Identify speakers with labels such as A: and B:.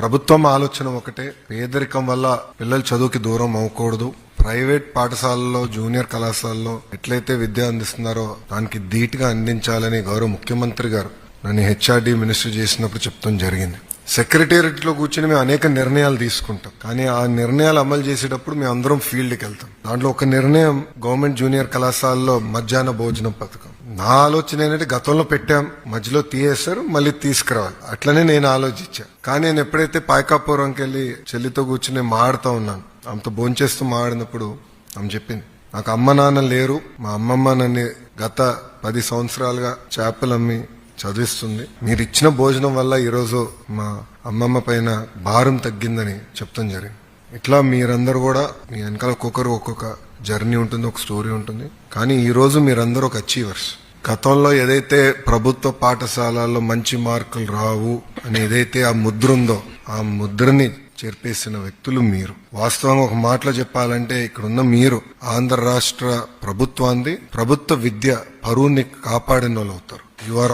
A: ప్రభుత్వం ఆలోచన ఒకటే, పేదరికం వల్ల పిల్లలు చదువుకి దూరం అవ్వకూడదు. ప్రైవేట్ పాఠశాలల్లో, జూనియర్ కళాశాలలో ఎట్లయితే విద్య అందిస్తున్నారో దానికి ధీటుగా అందించాలని గౌరవ ముఖ్యమంత్రి గారు నన్ను హెచ్ఆర్డీ మినిస్టర్ చేసినప్పుడు చెప్తాం జరిగింది. సెక్రటేరియట్ లో కూర్చొని మేము అనేక నిర్ణయాలు తీసుకుంటాం, కానీ ఆ నిర్ణయాలు అమలు చేసేటప్పుడు మేము అందరం ఫీల్డ్కి వెళ్తాం. దాంట్లో ఒక నిర్ణయం గవర్నమెంట్ జూనియర్ కళాశాలలో మధ్యాహ్న భోజనం పథకం. నా ఆలోచన ఏంటంటే గతంలో పెట్టాం, మధ్యలో తీయేస్తారు, మళ్ళీ తీసుకురావాలి, అట్లనే నేను ఆలోచించా. కానీ నేను ఎప్పుడైతే పాయకాపురంకి వెళ్ళి చెల్లితో కూర్చుని మాడుతూ ఉన్నాను, ఆమెతో భోంచేస్తూ మాడినప్పుడు ఆమె చెప్పింది, నాకు అమ్మ నాన్న లేరు, మా అమ్మమ్మ నన్ను గత 10 సంవత్సరాలుగా చేపలు అమ్మి చదివిస్తుంది. మీరు ఇచ్చిన భోజనం వల్ల ఈరోజు మా అమ్మమ్మ పైన భారం తగ్గిందని చెప్తాం జరిగింది. ఇట్లా మీరందరూ కూడా మీ వెనకాల ఒక్కొక్క జర్నీ ఉంటుంది, ఒక స్టోరీ ఉంటుంది. కానీ ఈ రోజు మీరందరూ ఒక అచీవర్స్. గతంలో ఏదైతే ప్రభుత్వ పాఠశాలల్లో మంచి మార్కులు రావు అని ఏదైతే ఆ ముద్ర ఉందో, ఆ ముద్రని చేర్పేసిన వ్యక్తులు మీరు. వాస్తవంగా ఒక మాటలో చెప్పాలంటే ఇక్కడున్న మీరు ఆంధ్ర రాష్ట్ర ప్రభుత్వ విద్య పరువుని కాపాడిన వాళ్ళు అవుతారు. You are